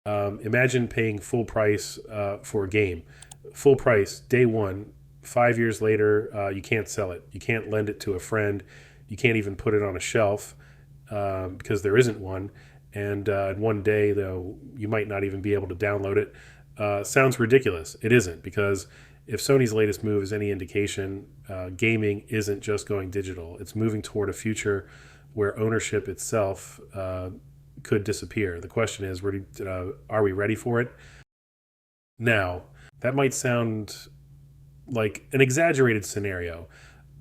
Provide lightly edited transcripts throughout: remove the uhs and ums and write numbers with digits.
Imagine paying full price for a game, full price day one. 5 years later, you can't sell it. You can't lend it to a friend. You can't even put it on a shelf because there isn't one. And one day, though, you might not even be able to download it. Sounds ridiculous. It isn't, because if Sony's latest move is any indication, gaming isn't just going digital. It's moving toward a future where ownership itself could disappear. The question is, are we ready for it? Now, that might sound like an exaggerated scenario,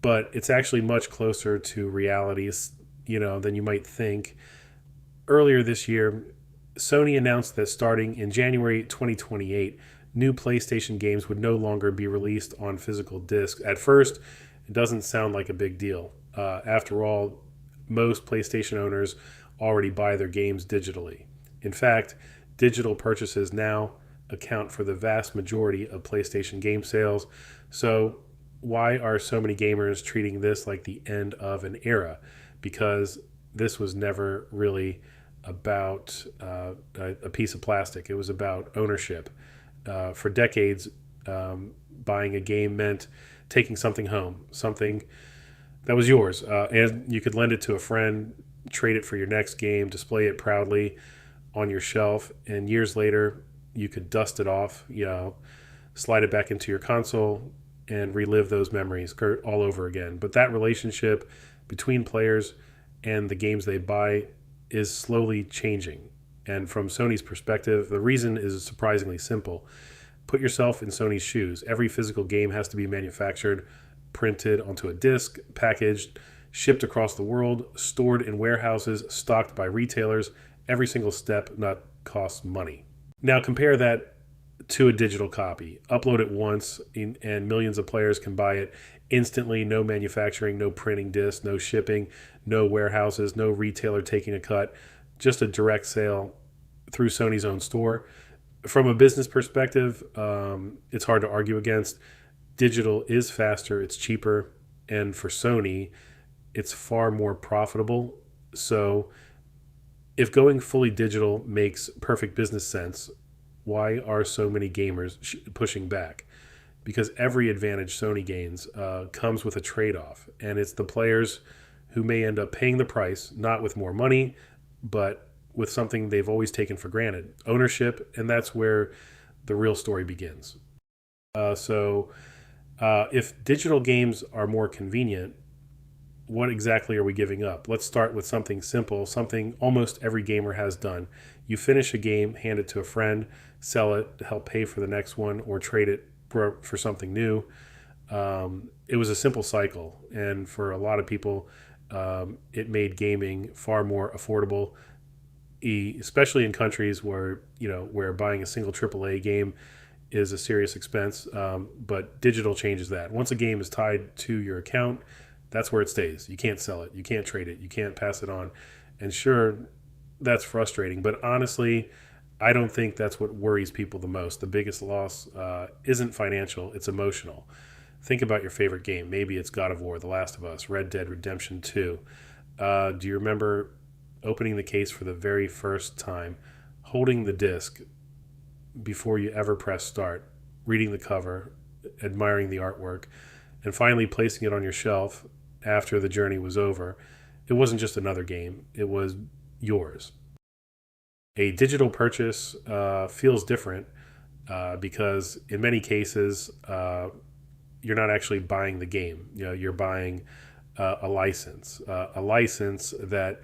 but it's actually much closer to realities, than you might think. Earlier this year, Sony announced that starting in January 2028, new PlayStation games would no longer be released on physical discs. At first, it doesn't sound like a big deal. After all, most PlayStation owners already buy their games digitally. In fact, digital purchases now account for the vast majority of PlayStation game sales. So, why are so many gamers treating this like the end of an era? Because this was never really about a piece of plastic. It was about ownership. For decades, buying a game meant taking something home, something that was yours, and you could lend it to a friend, trade it for your next game, display it proudly on your shelf, and years later, you could dust it off, slide it back into your console, and relive those memories all over again. But that relationship between players and the games they buy is slowly changing. And from Sony's perspective, the reason is surprisingly simple. Put yourself in Sony's shoes. Every physical game has to be manufactured, printed onto a disc, packaged, shipped across the world, stored in warehouses, stocked by retailers. Every single step not costs money. Now compare that to a digital copy. Upload it once, and millions of players can buy it instantly. No manufacturing, no printing discs, no shipping, no warehouses, no retailer taking a cut. Just a direct sale through Sony's own store. From a business perspective, it's hard to argue against. Digital is faster, it's cheaper, and for Sony, it's far more profitable. So, if going fully digital makes perfect business sense, why are so many gamers pushing back? Because every advantage Sony gains comes with a trade off, and it's the players who may end up paying the price, not with more money, but with something they've always taken for granted, ownership, and that's where the real story begins. If digital games are more convenient, what exactly are we giving up? Let's start with something simple, something almost every gamer has done. You finish a game, hand it to a friend, sell it, help pay for the next one, or trade it for something new. It was a simple cycle, and for a lot of people, it made gaming far more affordable, especially in countries where buying a single AAA game is a serious expense. But digital changes that. Once a game is tied to your account, that's where it stays. You can't sell it. You can't trade it. You can't pass it on. And sure, that's frustrating. But honestly, I don't think that's what worries people the most. The biggest loss isn't financial, it's emotional. Think about your favorite game. Maybe it's God of War, The Last of Us, Red Dead Redemption 2. Do you remember opening the case for the very first time, holding the disc before you ever press start, reading the cover, admiring the artwork, and finally placing it on your shelf after the journey was over? It wasn't just another game, it was yours. A digital purchase feels different because in many cases, you're not actually buying the game. You're buying a license that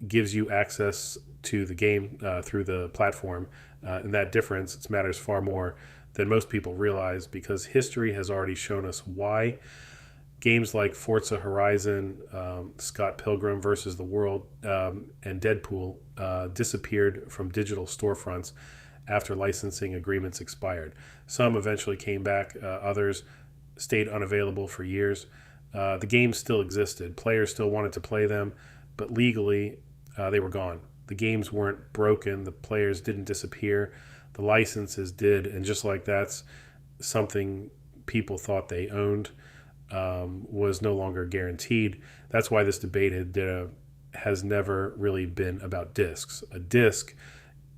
gives you access to the game through the platform. And that difference, it matters far more than most people realize, because history has already shown us why. Games like Forza Horizon, Scott Pilgrim versus the World, and Deadpool disappeared from digital storefronts after licensing agreements expired. Some eventually came back, others stayed unavailable for years. The games still existed, players still wanted to play them, but legally they were gone. The games weren't broken, the players didn't disappear, the licenses did, and just like that's something people thought they owned was no longer guaranteed. That's why this debate has never really been about discs. A disc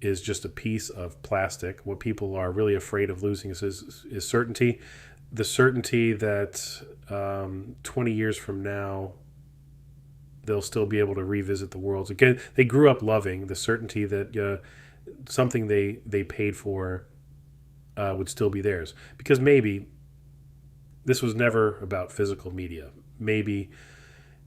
is just a piece of plastic. What people are really afraid of losing is certainty. The certainty that 20 years from now, they'll still be able to revisit the worlds again. They grew up loving the certainty that something they paid for would still be theirs. Because maybe this was never about physical media. Maybe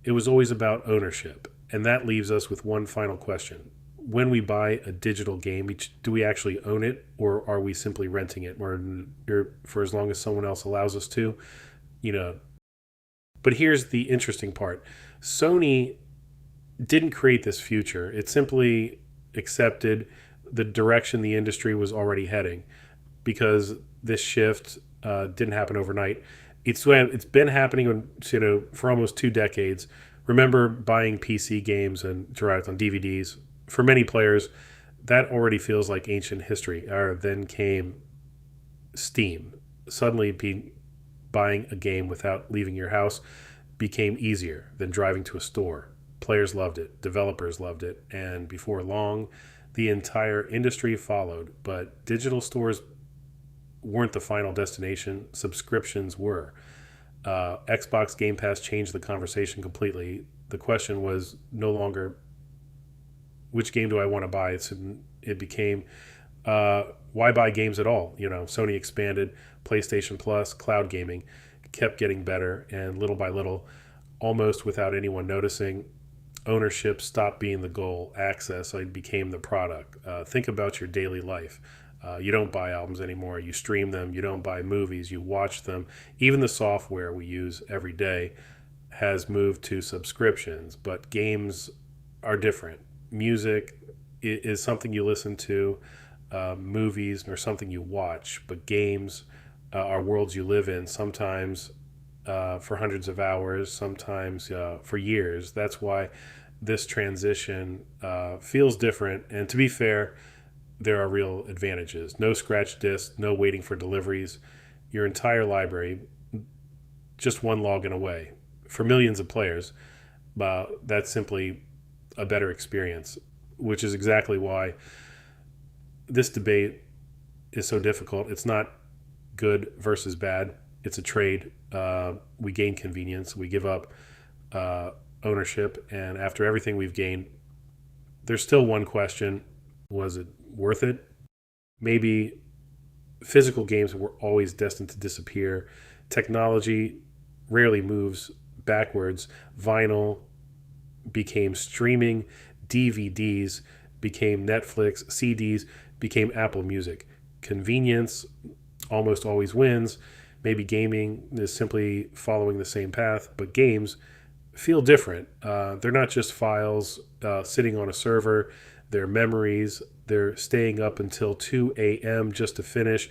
it was always about ownership. And that leaves us with one final question. When we buy a digital game, do we actually own it, or are we simply renting it for as long as someone else allows us to? You know. But here's the interesting part. Sony didn't create this future. It simply accepted the direction the industry was already heading, because this shift didn't happen overnight. It's been happening for almost 2 decades. Remember buying PC games and derived on DVDs. For many players, that already feels like ancient history. Then came Steam. Suddenly, buying a game without leaving your house became easier than driving to a store. Players loved it, developers loved it, and before long, the entire industry followed. But digital stores weren't the final destination. Subscriptions were. Xbox Game Pass changed the conversation completely. The question was no longer, which game do I want to buy? It became, why buy games at all? Sony expanded. PlayStation Plus, cloud gaming, kept getting better, and little by little, almost without anyone noticing, ownership stopped being the goal. Access became the product. Think about your daily life. You don't buy albums anymore. You stream them. You don't buy movies. You watch them. Even the software we use every day has moved to subscriptions, but games are different. Music is something you listen to. Movies are something you watch, but games are worlds you live in, sometimes for hundreds of hours, sometimes for years. That's why this transition feels different. And to be fair, there are real advantages. No scratch discs, no waiting for deliveries. Your entire library, just one login away. For millions of players, that's simply a better experience, which is exactly why this debate is so difficult. It's not good versus bad. It's a trade. We gain convenience. We give up ownership. And after everything we've gained, there's still one question. Was it worth it? Maybe physical games were always destined to disappear. Technology rarely moves backwards. Vinyl became streaming. DVDs became Netflix. CDs became Apple Music. Convenience almost always wins. Maybe gaming is simply following the same path, but games feel different. They're not just files sitting on a server. They're memories. They're staying up until 2 a.m. just to finish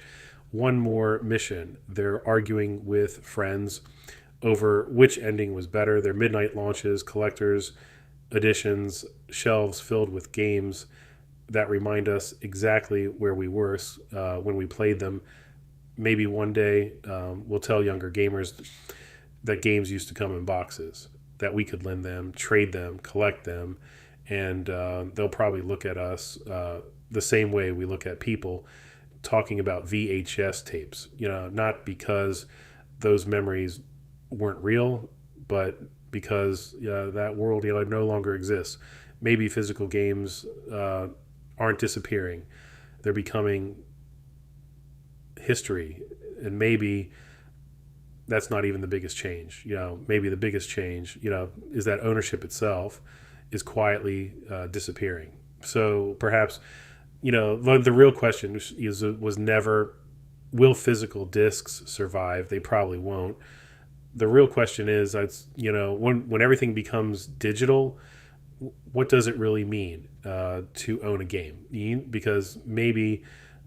one more mission. They're arguing with friends over which ending was better. They're midnight launches, collectors, editions, shelves filled with games that remind us exactly where we were when we played them. Maybe one day we'll tell younger gamers that games used to come in boxes, that we could lend them, trade them, collect them, and they'll probably look at us the same way we look at people talking about VHS tapes. Not because those memories weren't real, but because that world no longer exists. Maybe physical games aren't disappearing. They're becoming history, and maybe that's not even the biggest change. Maybe the biggest change is that ownership itself is quietly disappearing. So perhaps the real question was never, will physical discs survive? They probably won't. The real question is, when everything becomes digital, what does it really mean to own a game? Because maybe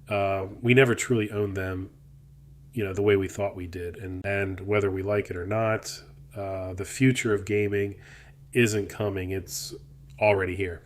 we never truly owned them, the way we thought we did. And whether we like it or not, the future of gaming isn't coming. It's already here.